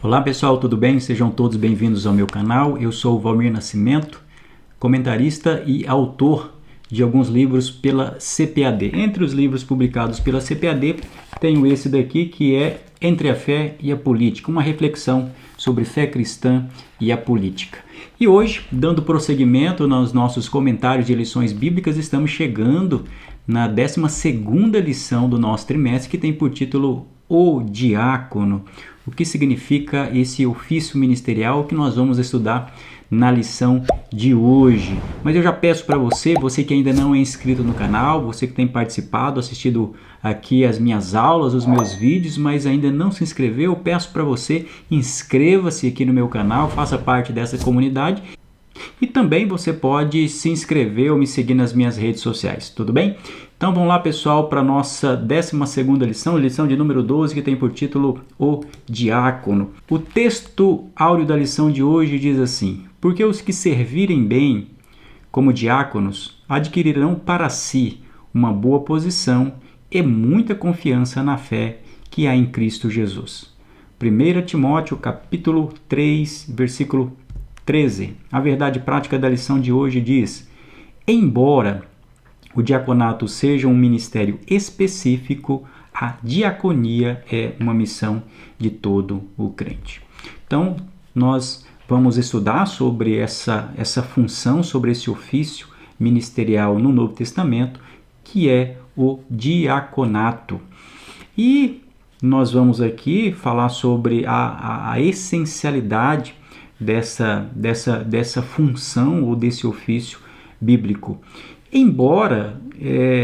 Olá pessoal, tudo bem? Sejam todos bem-vindos ao meu canal. Eu sou o Valmir Nascimento, comentarista e autor de alguns livros pela CPAD. Entre os livros publicados pela CPAD, tenho esse daqui que é Entre a Fé e a Política, uma reflexão sobre fé cristã e a política. E hoje, dando prosseguimento nos nossos comentários de lições bíblicas, estamos chegando na 12ª lição do nosso trimestre, que tem por título O Diácono. O que significa esse ofício ministerial que nós vamos estudar na lição de hoje. Mas eu já peço para você que ainda não é inscrito no canal, você que tem participado, assistido aqui as minhas aulas, os meus vídeos, mas ainda não se inscreveu, eu peço para você, inscreva-se aqui no meu canal, faça parte dessa comunidade. E também você pode se inscrever ou me seguir nas minhas redes sociais, tudo bem? Então vamos lá, pessoal, para a nossa 12ª lição, lição de número 12, que tem por título O Diácono. O texto áureo da lição de hoje diz assim: porque os que servirem bem como diáconos adquirirão para si uma boa posição e muita confiança na fé que há em Cristo Jesus. 1 Timóteo capítulo 3, versículo 13. A verdade prática da lição de hoje diz: embora o diaconato seja um ministério específico, a diaconia é uma missão de todo o crente. Então, nós vamos estudar sobre essa função, sobre esse ofício ministerial no Novo Testamento, que é o diaconato. E nós vamos aqui falar sobre a essencialidade dessa função ou desse ofício bíblico. Embora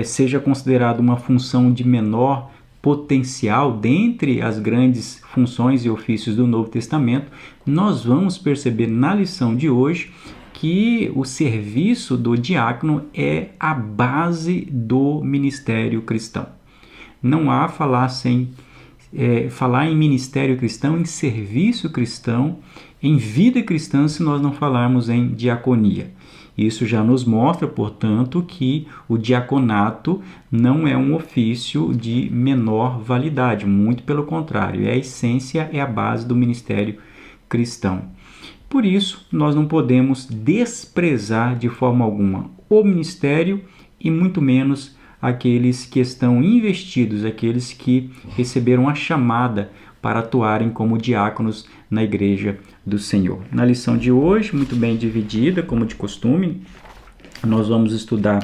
seja considerado uma função de menor potencial dentre as grandes funções e ofícios do Novo Testamento, nós vamos perceber na lição de hoje que o serviço do diácono é a base do ministério cristão. Não há falar em ministério cristão, em serviço cristão, em vida cristã, se nós não falarmos em diaconia. Isso já nos mostra, portanto, que o diaconato não é um ofício de menor validade, muito pelo contrário, a essência, é a base do ministério cristão. Por isso, nós não podemos desprezar de forma alguma o ministério e muito menos aqueles que estão investidos, aqueles que receberam a chamada para atuarem como diáconos na igreja do Senhor. Na lição de hoje, muito bem dividida, como de costume, nós vamos estudar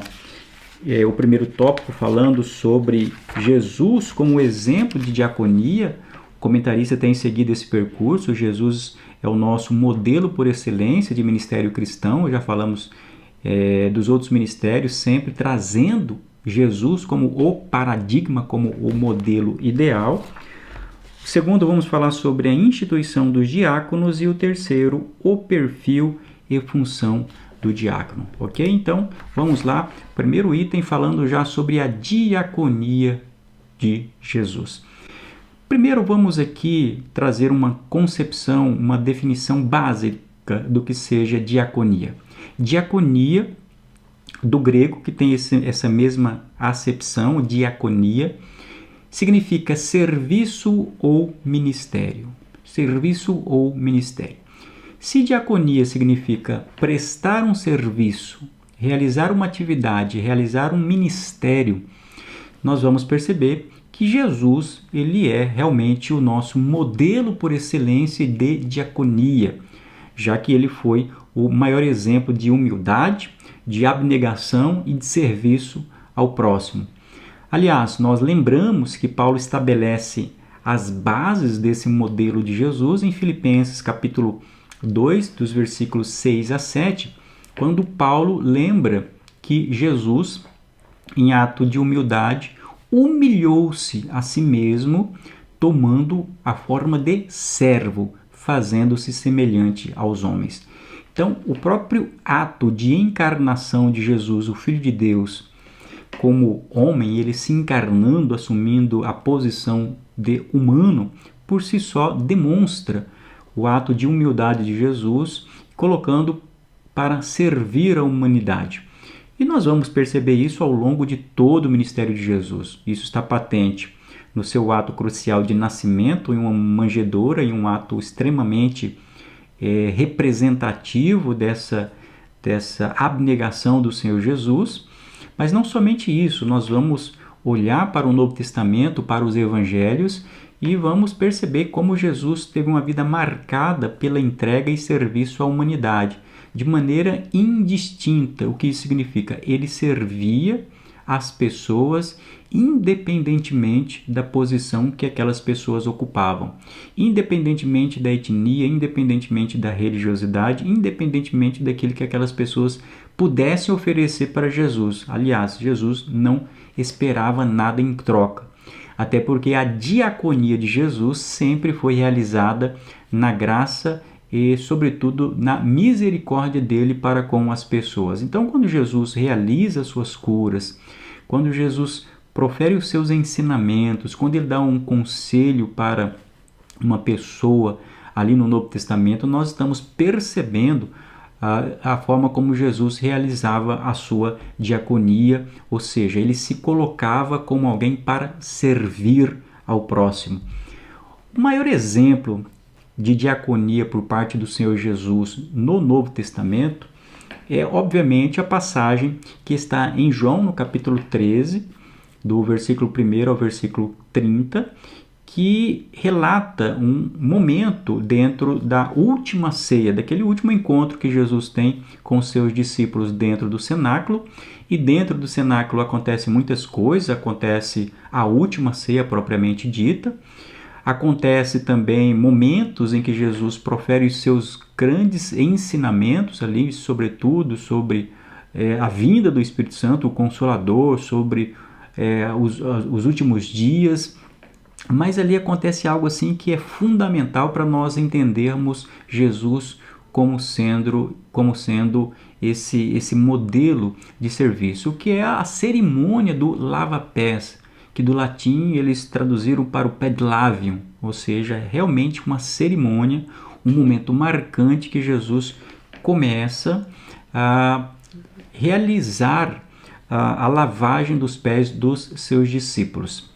o primeiro tópico falando sobre Jesus como exemplo de diaconia. O comentarista tem seguido esse percurso. Jesus é o nosso modelo por excelência de ministério cristão. Já falamos dos outros ministérios, sempre trazendo Jesus como o paradigma, como o modelo ideal. O segundo, vamos falar sobre a instituição dos diáconos, e o terceiro, o perfil e função do diácono, ok? Então, vamos lá. Primeiro item falando já sobre a diaconia de Jesus. Primeiro, vamos aqui trazer uma concepção, uma definição básica do que seja diaconia. Diaconia, do grego, que tem essa mesma acepção, diaconia, significa serviço ou ministério. Serviço ou ministério. Se diaconia significa prestar um serviço, realizar uma atividade, realizar um ministério, nós vamos perceber que Jesus, ele é realmente o nosso modelo por excelência de diaconia, já que ele foi o maior exemplo de humildade, de abnegação e de serviço ao próximo. Aliás, nós lembramos que Paulo estabelece as bases desse modelo de Jesus em Filipenses capítulo 2, dos versículos 6 a 7, quando Paulo lembra que Jesus, em ato de humildade, humilhou-se a si mesmo, tomando a forma de servo, fazendo-se semelhante aos homens. Então, o próprio ato de encarnação de Jesus, o Filho de Deus, como homem, ele se encarnando, assumindo a posição de humano, por si só demonstra o ato de humildade de Jesus, colocando para servir a humanidade. E nós vamos perceber isso ao longo de todo o ministério de Jesus. Isso está patente no seu ato crucial de nascimento, em uma manjedoura, em um ato extremamente representativo dessa abnegação do Senhor Jesus. Mas não somente isso, nós vamos olhar para o Novo Testamento, para os Evangelhos, e vamos perceber como Jesus teve uma vida marcada pela entrega e serviço à humanidade, de maneira indistinta. O que isso significa? Ele servia as pessoas independentemente da posição que aquelas pessoas ocupavam, independentemente da etnia, independentemente da religiosidade, independentemente daquilo que aquelas pessoas pudessem oferecer para Jesus. Aliás, Jesus não esperava nada em troca, até porque a diaconia de Jesus sempre foi realizada na graça e, sobretudo, na misericórdia dele para com as pessoas. Então, quando Jesus realiza suas curas, quando Jesus profere os seus ensinamentos, quando ele dá um conselho para uma pessoa ali no Novo Testamento, nós estamos percebendo a forma como Jesus realizava a sua diaconia, ou seja, ele se colocava como alguém para servir ao próximo. O maior exemplo de diaconia por parte do Senhor Jesus no Novo Testamento é, obviamente, a passagem que está em João, no capítulo 13, do versículo 1 ao versículo 30, que relata um momento dentro da última ceia, daquele último encontro que Jesus tem com os seus discípulos dentro do cenáculo. E dentro do cenáculo acontecem muitas coisas, acontece a última ceia propriamente dita, acontece também momentos em que Jesus profere os seus grandes ensinamentos ali, sobretudo sobre a vinda do Espírito Santo, o Consolador, sobre os últimos dias. Mas ali acontece algo assim que é fundamental para nós entendermos Jesus como sendo esse modelo de serviço, que é a cerimônia do lava-pés, que do latim eles traduziram para o pedlavium, ou seja, realmente uma cerimônia, um momento marcante que Jesus começa a realizar a lavagem dos pés dos seus discípulos.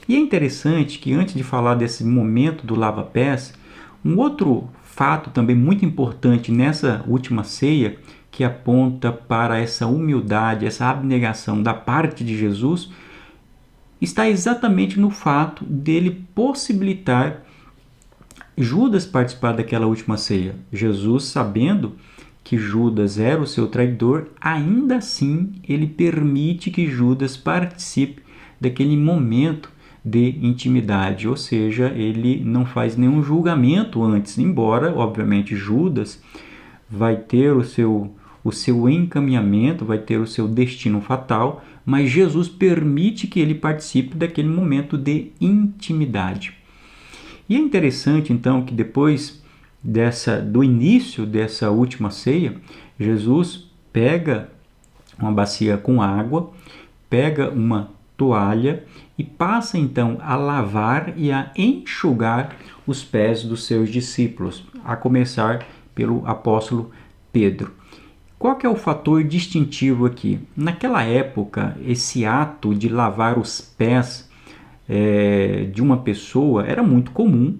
E é interessante que, antes de falar desse momento do lava-pés, um outro fato também muito importante nessa última ceia, que aponta para essa humildade, essa abnegação da parte de Jesus, está exatamente no fato dele possibilitar Judas participar daquela última ceia. Jesus, sabendo que Judas era o seu traidor, ainda assim ele permite que Judas participe daquele momento de intimidade, ou seja, ele não faz nenhum julgamento antes, embora, obviamente, Judas vai ter o seu encaminhamento, vai ter o seu destino fatal, mas Jesus permite que ele participe daquele momento de intimidade. E é interessante, então, que depois do início dessa última ceia, Jesus pega uma bacia com água, pega uma toalha e passa então a lavar e a enxugar os pés dos seus discípulos, a começar pelo apóstolo Pedro. Qual que é o fator distintivo aqui? Naquela época, esse ato de lavar os pés de uma pessoa era muito comum,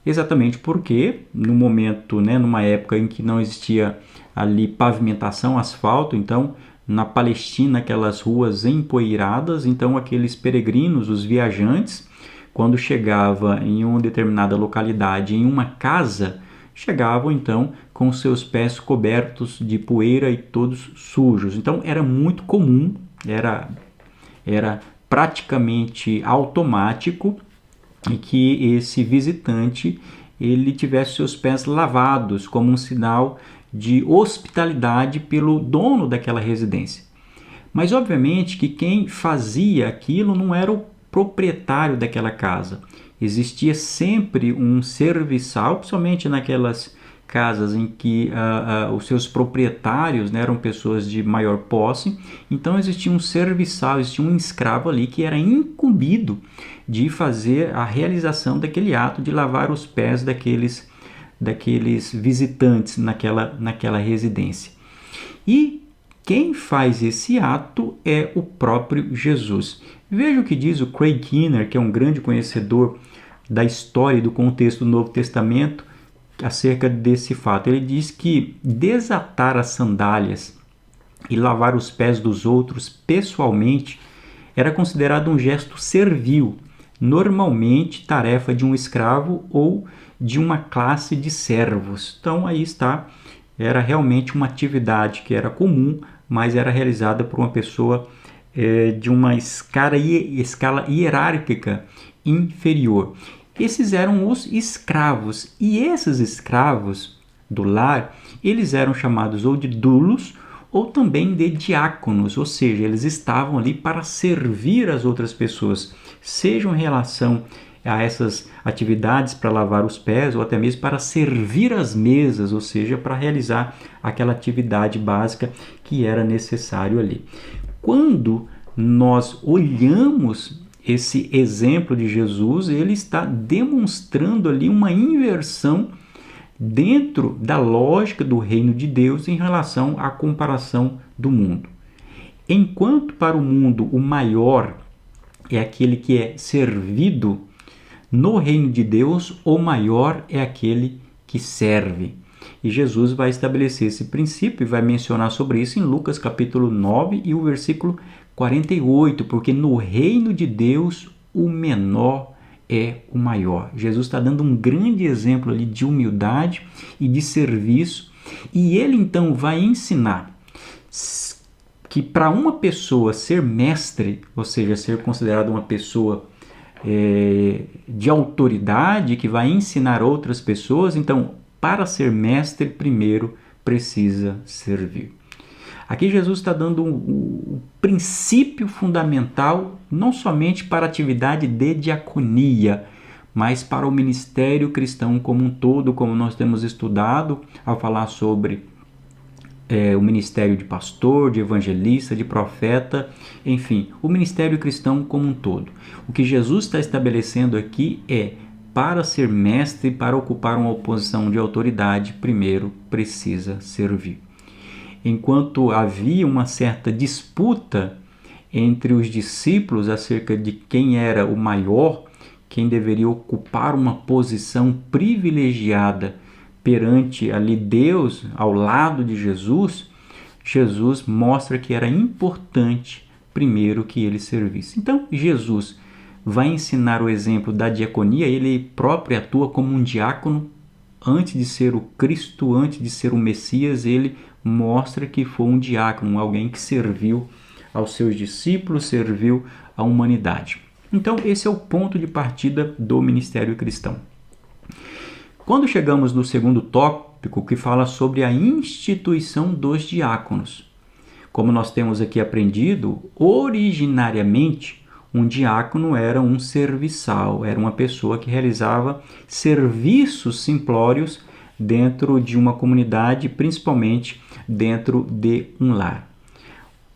exatamente porque no momento, numa época em que não existia ali pavimentação, asfalto, então na Palestina aquelas ruas empoeiradas, então aqueles peregrinos, os viajantes, quando chegava em uma determinada localidade, em uma casa, chegavam então com seus pés cobertos de poeira e todos sujos. Então era muito comum, era praticamente automático que esse visitante ele tivesse seus pés lavados como um sinal de hospitalidade pelo dono daquela residência. Mas obviamente que quem fazia aquilo não era o proprietário daquela casa. Existia sempre um serviçal, principalmente naquelas casas em que os seus proprietários eram pessoas de maior posse. Então existia um serviçal, existia um escravo ali que era incumbido de fazer a realização daquele ato de lavar os pés daqueles visitantes naquela residência. E quem faz esse ato é o próprio Jesus. Veja o que diz o Craig Keener, que é um grande conhecedor da história e do contexto do Novo Testamento, acerca desse fato. Ele diz que desatar as sandálias e lavar os pés dos outros pessoalmente era considerado um gesto servil, normalmente tarefa de um escravo ou de uma classe de servos. Então aí está, era realmente uma atividade que era comum, mas era realizada por uma pessoa de uma escala hierárquica inferior. Esses eram os escravos, e esses escravos do lar, eles eram chamados ou de doulos ou também de diáconos, ou seja, eles estavam ali para servir as outras pessoas, sejam em relação a essas atividades para lavar os pés ou até mesmo para servir as mesas, ou seja, para realizar aquela atividade básica que era necessário ali. Quando nós olhamos esse exemplo de Jesus, ele está demonstrando ali uma inversão dentro da lógica do reino de Deus em relação à comparação do mundo. Enquanto para o mundo o maior é aquele que é servido, no reino de Deus o maior é aquele que serve. E Jesus vai estabelecer esse princípio e vai mencionar sobre isso em Lucas capítulo 9 e o versículo 48, porque no reino de Deus o menor é o maior. Jesus está dando um grande exemplo ali de humildade e de serviço, e ele então vai ensinar que para uma pessoa ser mestre, ou seja, ser considerada uma pessoa de autoridade, que vai ensinar outras pessoas, então para ser mestre primeiro precisa servir. Aqui Jesus está dando um princípio fundamental, não somente para a atividade de diaconia, mas para o ministério cristão como um todo, como nós temos estudado ao falar sobre o ministério de pastor, de evangelista, de profeta, enfim, o ministério cristão como um todo. O que Jesus está estabelecendo aqui é, para ser mestre, para ocupar uma posição de autoridade, primeiro precisa servir. Enquanto havia uma certa disputa entre os discípulos acerca de quem era o maior, quem deveria ocupar uma posição privilegiada perante ali Deus, ao lado de Jesus, Jesus mostra que era importante primeiro que ele servisse. Então, Jesus vai ensinar o exemplo da diaconia, ele próprio atua como um diácono. Antes de ser o Cristo, antes de ser o Messias, ele mostra que foi um diácono, alguém que serviu aos seus discípulos, serviu à humanidade. Então, esse é o ponto de partida do ministério cristão. Quando chegamos no segundo tópico, que fala sobre a instituição dos diáconos, como nós temos aqui aprendido, originariamente um diácono era um serviçal, era uma pessoa que realizava serviços simplórios dentro de uma comunidade, principalmente dentro de um lar.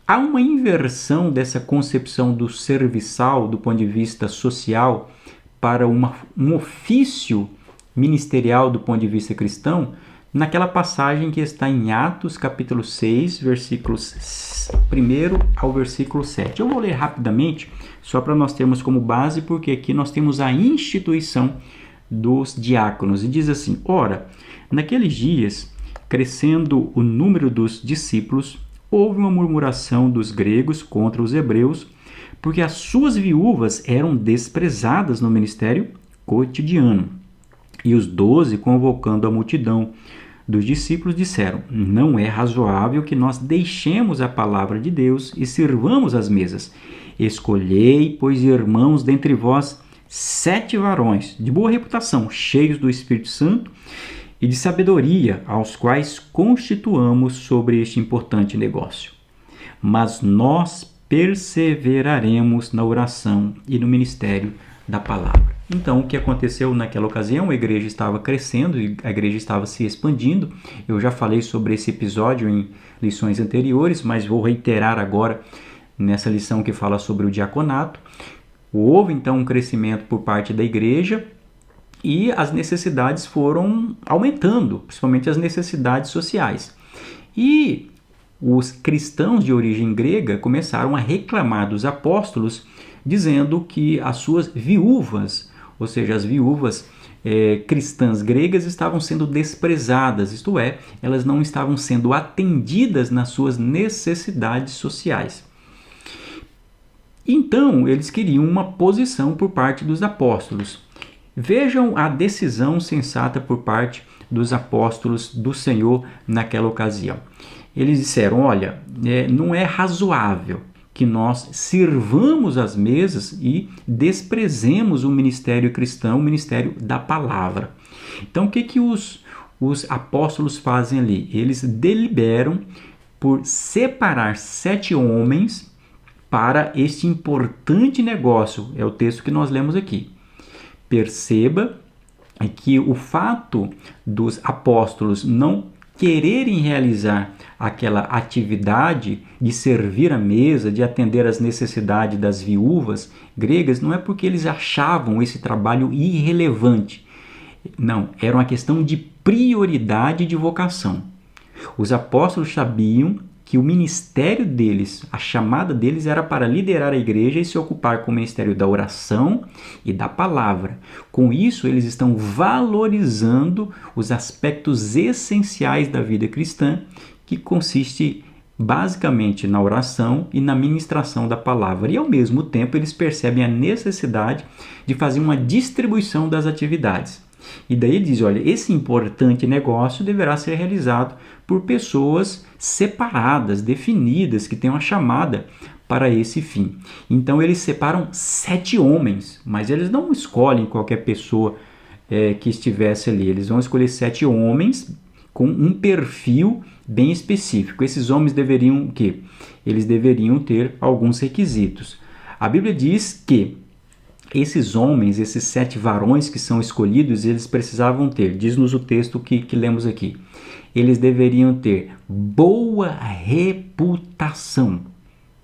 Há uma inversão dessa concepção do serviçal do ponto de vista social para um ofício ministerial do ponto de vista cristão, naquela passagem que está em Atos capítulo 6, versículos 1 ao versículo 7. Eu vou ler rapidamente, só para nós termos como base, porque aqui nós temos a instituição dos diáconos. E diz assim: ora, naqueles dias, crescendo o número dos discípulos, houve uma murmuração dos gregos contra os hebreus, porque as suas viúvas eram desprezadas no ministério cotidiano. E os 12, convocando a multidão dos discípulos, disseram: não é razoável que nós deixemos a palavra de Deus e sirvamos as mesas. Escolhei, pois, irmãos, dentre vós 7 varões de boa reputação, cheios do Espírito Santo e de sabedoria, aos quais constituamos sobre este importante negócio. Mas nós perseveraremos na oração e no ministério da palavra. Então, o que aconteceu naquela ocasião? A igreja estava crescendo, a igreja estava se expandindo. Eu já falei sobre esse episódio em lições anteriores, mas vou reiterar agora nessa lição que fala sobre o diaconato. Houve então um crescimento por parte da igreja e as necessidades foram aumentando, principalmente as necessidades sociais. E os cristãos de origem grega começaram a reclamar dos apóstolos dizendo que as suas viúvas, ou seja, as viúvas cristãs gregas estavam sendo desprezadas, isto é, elas não estavam sendo atendidas nas suas necessidades sociais. Então, eles queriam uma posição por parte dos apóstolos. Vejam a decisão sensata por parte dos apóstolos do Senhor naquela ocasião. Eles disseram, olha, não é razoável que nós sirvamos as mesas e desprezemos o ministério cristão, o ministério da palavra. Então, o que os apóstolos fazem ali? Eles deliberam por separar 7 homens para este importante negócio. É o texto que nós lemos aqui. Perceba que o fato dos apóstolos não quererem realizar aquela atividade de servir a mesa, de atender às necessidades das viúvas gregas, não é porque eles achavam esse trabalho irrelevante. Não, era uma questão de prioridade de vocação. Os apóstolos sabiam que o ministério deles, a chamada deles era para liderar a igreja e se ocupar com o ministério da oração e da palavra. Com isso, eles estão valorizando os aspectos essenciais da vida cristã, que consiste basicamente na oração e na ministração da palavra. E ao mesmo tempo, eles percebem a necessidade de fazer uma distribuição das atividades. E daí ele diz, olha, esse importante negócio deverá ser realizado por pessoas separadas, definidas, que tenham uma chamada para esse fim. Então eles separam 7 homens, mas eles não escolhem qualquer pessoa que estivesse ali. Eles vão escolher 7 homens com um perfil bem específico. Esses homens deveriam o quê? Eles deveriam ter alguns requisitos. A Bíblia diz que esses homens, esses 7 varões que são escolhidos, eles precisavam ter, diz-nos o texto que lemos aqui, eles deveriam ter boa reputação.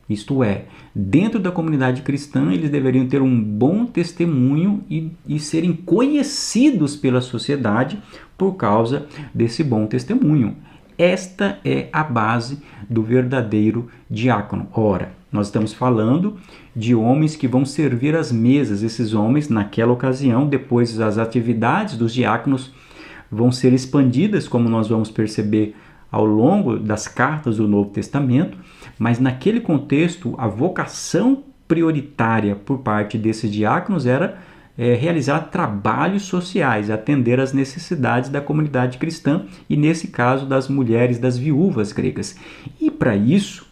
Isto é, dentro da comunidade cristã, eles deveriam ter um bom testemunho e serem conhecidos pela sociedade por causa desse bom testemunho. Esta é a base do verdadeiro diácono. Ora, nós estamos falando de homens que vão servir as mesas. Esses homens, naquela ocasião, depois as atividades dos diáconos vão ser expandidas, como nós vamos perceber ao longo das cartas do Novo Testamento, mas naquele contexto, a vocação prioritária por parte desses diáconos era realizar trabalhos sociais, atender às necessidades da comunidade cristã e, nesse caso, das mulheres, das viúvas gregas. E para isso,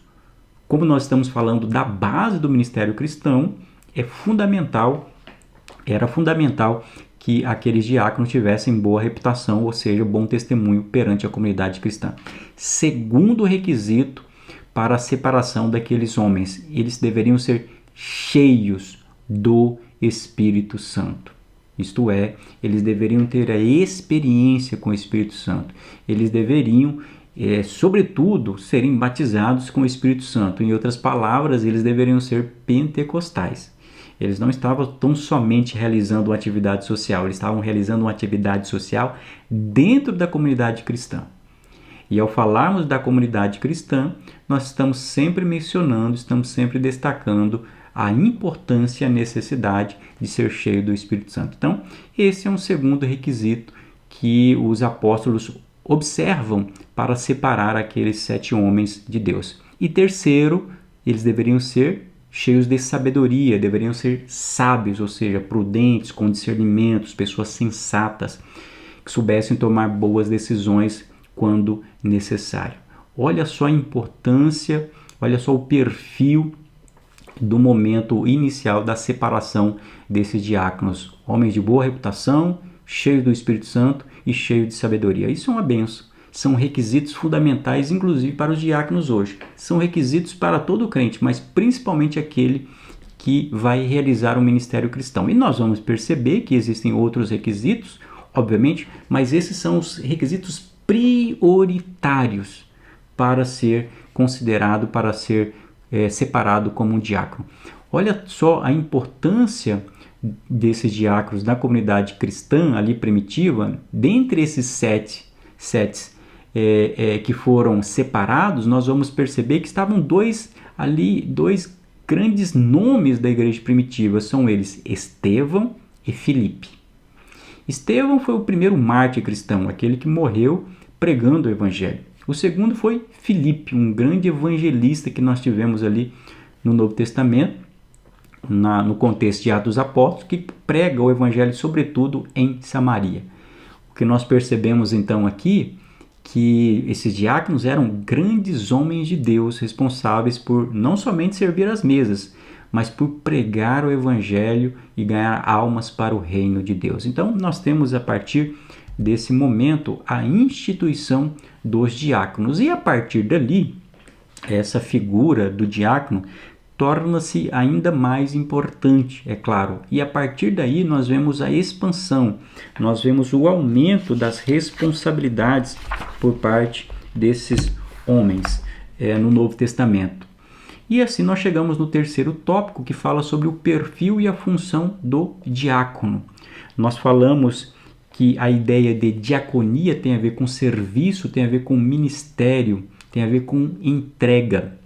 como nós estamos falando da base do ministério cristão, era fundamental que aqueles diáconos tivessem boa reputação, ou seja, bom testemunho perante a comunidade cristã. Segundo requisito para a separação daqueles homens, eles deveriam ser cheios do Espírito Santo. Isto é, eles deveriam ter a experiência com o Espírito Santo. Eles deveriam, sobretudo, serem batizados com o Espírito Santo. Em outras palavras, eles deveriam ser pentecostais. Eles não estavam tão somente realizando uma atividade social, eles estavam realizando uma atividade social dentro da comunidade cristã. E ao falarmos da comunidade cristã, nós estamos sempre mencionando, estamos sempre destacando a importância e a necessidade de ser cheio do Espírito Santo. Então, esse é um segundo requisito que os apóstolos observam para separar aqueles 7 homens de Deus. E terceiro, eles deveriam ser cheios de sabedoria, deveriam ser sábios, ou seja, prudentes, com discernimentos, pessoas sensatas, que soubessem tomar boas decisões quando necessário. Olha só a importância, olha só o perfil do momento inicial da separação desses diáconos, homens de boa reputação, cheios do Espírito Santo e cheios de sabedoria. Isso é uma bênção. São requisitos fundamentais, inclusive para os diáconos hoje. São requisitos para todo crente, mas principalmente aquele que vai realizar o ministério cristão. E nós vamos perceber que existem outros requisitos, obviamente, mas esses são os requisitos prioritários para ser considerado, para ser separado como um diácono. Olha só a importância desses diáconos da comunidade cristã ali primitiva. Dentre esses sete que foram separados, nós vamos perceber que estavam dois grandes nomes da igreja primitiva são eles Estevão e Filipe. Estevão foi o primeiro mártir cristão, aquele que morreu pregando o evangelho. O segundo foi Filipe, um grande evangelista que nós tivemos ali no Novo Testamento, no contexto de Atos dos Apóstolos, que prega o evangelho sobretudo em Samaria. O que nós percebemos então aqui, que esses diáconos eram grandes homens de Deus, responsáveis por não somente servir às mesas, mas por pregar o evangelho e ganhar almas para o reino de Deus. Então nós temos a partir desse momento a instituição dos diáconos, e a partir dali essa figura do diácono torna-se ainda mais importante, é claro, e a partir daí nós vemos a expansão, nós vemos o aumento das responsabilidades por parte desses homens no Novo Testamento. E assim nós chegamos no terceiro tópico, que fala sobre o perfil e a função do diácono. Nós falamos que a ideia de diaconia tem a ver com serviço, tem a ver com ministério, tem a ver com entrega.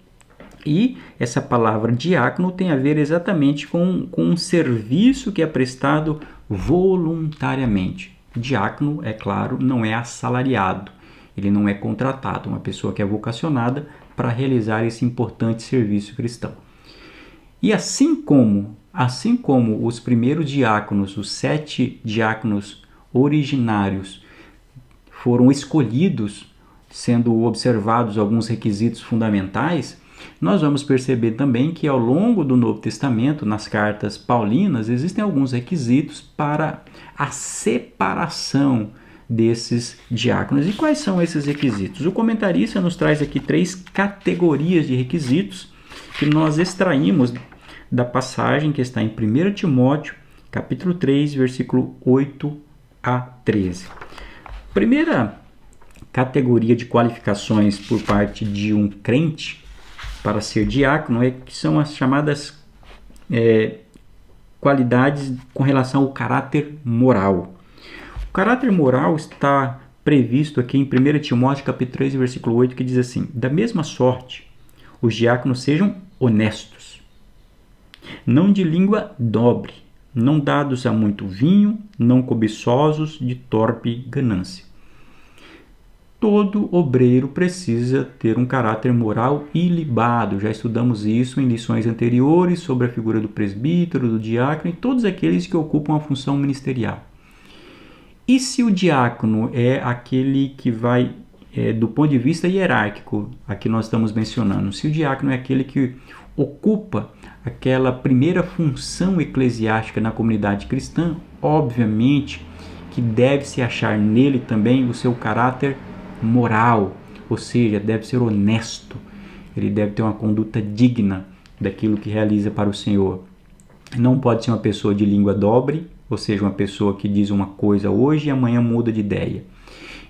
E essa palavra diácono tem a ver exatamente com um serviço que é prestado voluntariamente. Diácono, é claro, não é assalariado, ele não é contratado, uma pessoa que é vocacionada para realizar esse importante serviço cristão. E assim como os primeiros diáconos, os 7 diáconos originários, foram escolhidos, sendo observados alguns requisitos fundamentais, nós vamos perceber também que ao longo do Novo Testamento, nas cartas paulinas, existem alguns requisitos para a separação desses diáconos. E quais são esses requisitos? O comentarista nos traz aqui 3 categorias de requisitos que nós extraímos da passagem que está em 1 Timóteo, capítulo 3, versículo 8 a 13. Primeira categoria de qualificações por parte de um crente para ser diácono que são as chamadas qualidades com relação ao caráter moral. O caráter moral está previsto aqui em 1 Timóteo capítulo 3, versículo 8, que diz assim: da mesma sorte, os diáconos sejam honestos, não de língua dobre, não dados a muito vinho, não cobiçosos de torpe ganância. Todo obreiro precisa ter um caráter moral ilibado. Já estudamos isso em lições anteriores sobre a figura do presbítero, do diácono e todos aqueles que ocupam a função ministerial. E se o diácono é aquele que vai, do ponto de vista hierárquico, aqui nós estamos mencionando, se o diácono é aquele que ocupa aquela primeira função eclesiástica na comunidade cristã, obviamente que deve-se achar nele também o seu caráter moral, ou seja, deve ser honesto, ele deve ter uma conduta digna daquilo que realiza para o Senhor. Não pode ser uma pessoa de língua dobre, ou seja, uma pessoa que diz uma coisa hoje e amanhã muda de ideia.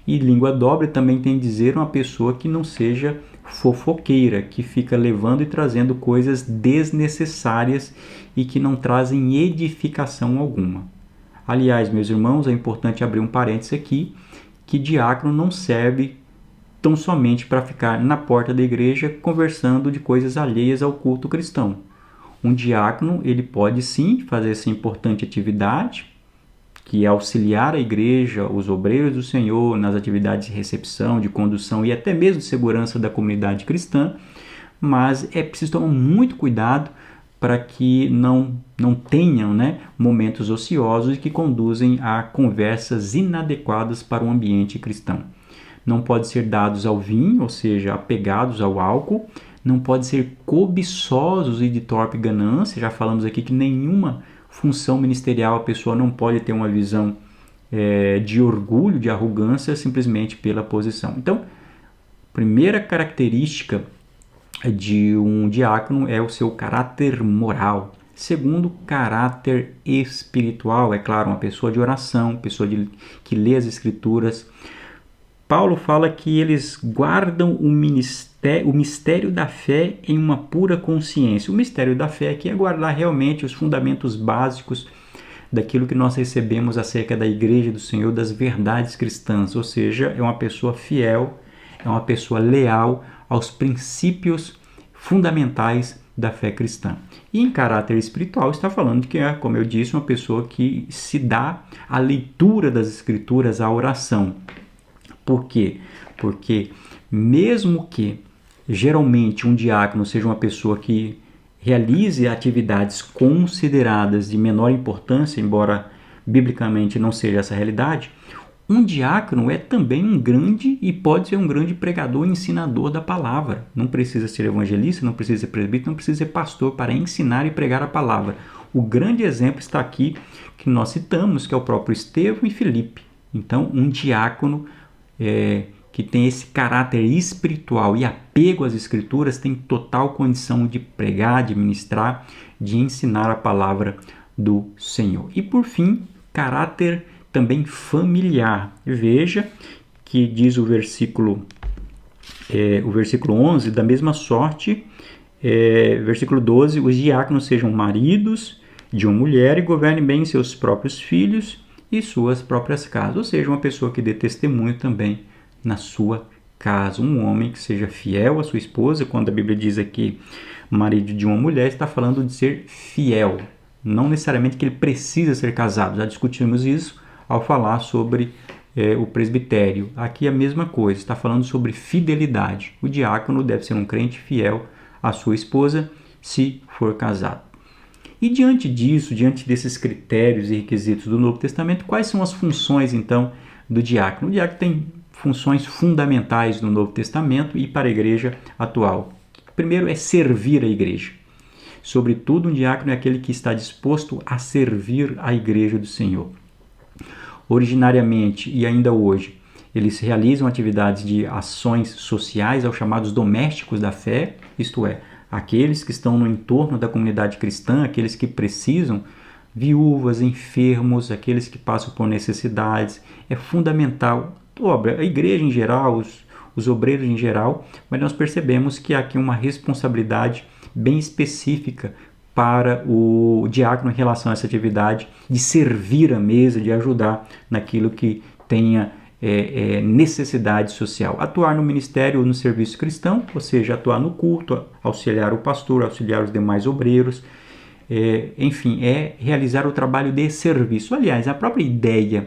E língua dobre também tem que dizer uma pessoa que não seja fofoqueira, que fica levando e trazendo coisas desnecessárias e que não trazem edificação alguma. Aliás, meus irmãos, é importante abrir um parênteses aqui, que diácono não serve tão somente para ficar na porta da igreja conversando de coisas alheias ao culto cristão. Um diácono, ele pode sim fazer essa importante atividade, que é auxiliar a igreja, os obreiros do Senhor, nas atividades de recepção, de condução e até mesmo de segurança da comunidade cristã, mas é preciso tomar muito cuidado para que não tenham momentos ociosos que conduzem a conversas inadequadas para o ambiente cristão. Não pode ser dados ao vinho, ou seja, apegados ao álcool, não pode ser cobiçosos e de torpe ganância. Já falamos aqui que nenhuma função ministerial a pessoa não pode ter uma visão de orgulho, de arrogância, simplesmente pela posição. Então, primeira característica de um diácono é o seu caráter moral. Segundo, caráter espiritual, é claro, uma pessoa de oração, pessoa que lê as Escrituras. Paulo fala que eles guardam o mistério da fé em uma pura consciência. O mistério da fé aqui é guardar realmente os fundamentos básicos daquilo que nós recebemos acerca da Igreja do Senhor, das verdades cristãs, ou seja, é uma pessoa fiel, é uma pessoa leal aos princípios fundamentais da fé cristã. E em caráter espiritual está falando que é, como eu disse, uma pessoa que se dá à leitura das Escrituras, à oração. Por quê? Porque mesmo que geralmente um diácono seja uma pessoa que realize atividades consideradas de menor importância, embora biblicamente não seja essa a realidade, um diácono é também um grande e pode ser um grande pregador e ensinador da palavra. Não precisa ser evangelista, não precisa ser presbítero, não precisa ser pastor para ensinar e pregar a palavra. O grande exemplo está aqui que nós citamos, que é o próprio Estevão e Filipe. Então, um diácono que tem esse caráter espiritual e apego às Escrituras tem total condição de pregar, de ministrar, de ensinar a palavra do Senhor. E por fim, caráter também familiar. Veja que diz o versículo 11, da mesma sorte, versículo 12, os diáconos sejam maridos de uma mulher e governem bem seus próprios filhos e suas próprias casas. Ou seja, uma pessoa que dê testemunho também na sua casa. Um homem que seja fiel à sua esposa. Quando a Bíblia diz aqui marido de uma mulher, está falando de ser fiel. Não necessariamente que ele precisa ser casado. Já discutimos isso ao falar sobre o presbitério. Aqui é a mesma coisa. Está falando sobre fidelidade. O diácono deve ser um crente fiel à sua esposa, se for casado. E diante disso, diante desses critérios e requisitos do Novo Testamento, quais são as funções, então, do diácono? O diácono tem funções fundamentais no Novo Testamento e para a igreja atual. Primeiro é servir a igreja. Sobretudo, um diácono é aquele que está disposto a servir a igreja do Senhor. Originariamente e ainda hoje, eles realizam atividades de ações sociais aos chamados domésticos da fé, isto é, aqueles que estão no entorno da comunidade cristã, aqueles que precisam, viúvas, enfermos, aqueles que passam por necessidades. É fundamental, a igreja em geral, os obreiros em geral, mas nós percebemos que há aqui uma responsabilidade bem específica para o diácono em relação a essa atividade de servir a mesa, de ajudar naquilo que tenha necessidade social. Atuar no ministério ou no serviço cristão, ou seja, atuar no culto, auxiliar o pastor, auxiliar os demais obreiros, enfim, realizar o trabalho de serviço. Aliás, a própria ideia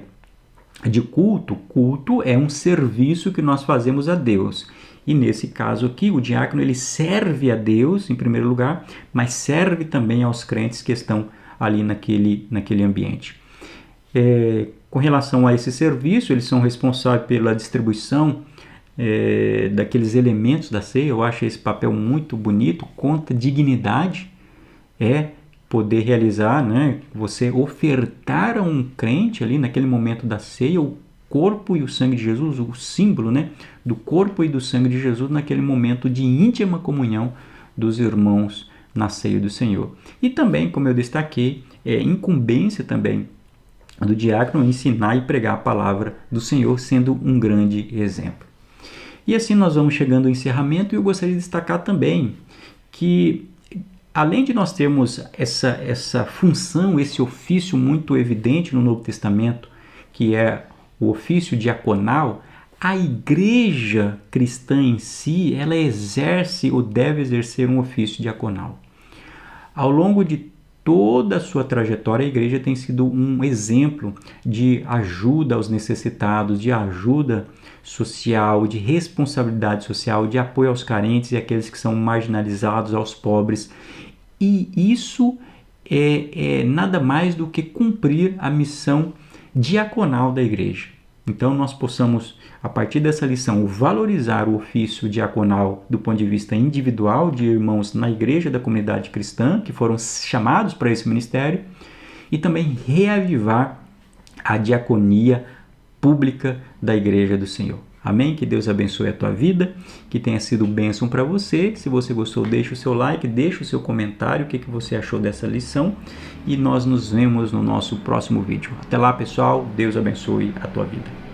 de culto é um serviço que nós fazemos a Deus. E nesse caso aqui, o diácono ele serve a Deus, em primeiro lugar, mas serve também aos crentes que estão ali naquele ambiente. Com relação a esse serviço, eles são responsáveis pela distribuição daqueles elementos da ceia. Eu acho esse papel muito bonito, conta dignidade, poder realizar, você ofertar a um crente ali naquele momento da ceia o corpo e o sangue de Jesus, o símbolo do corpo e do sangue de Jesus naquele momento de íntima comunhão dos irmãos na ceia do Senhor. E também, como eu destaquei, incumbência também do diácono ensinar e pregar a palavra do Senhor, sendo um grande exemplo. E assim nós vamos chegando ao encerramento, e eu gostaria de destacar também que, além de nós termos essa função, esse ofício muito evidente no Novo Testamento, que é o ofício diaconal, a igreja cristã em si, ela exerce ou deve exercer um ofício diaconal. Ao longo de toda a sua trajetória, a igreja tem sido um exemplo de ajuda aos necessitados, de ajuda social, de responsabilidade social, de apoio aos carentes e àqueles que são marginalizados, aos pobres. E isso é nada mais do que cumprir a missão diaconal da igreja. Então nós possamos, a partir dessa lição, valorizar o ofício diaconal do ponto de vista individual de irmãos na igreja da comunidade cristã, que foram chamados para esse ministério, e também reavivar a diaconia pública da igreja do Senhor. Amém? Que Deus abençoe a tua vida, que tenha sido bênção para você. Se você gostou, deixa o seu like, deixa o seu comentário, o que você achou dessa lição, e nós nos vemos no nosso próximo vídeo. Até lá, pessoal. Deus abençoe a tua vida.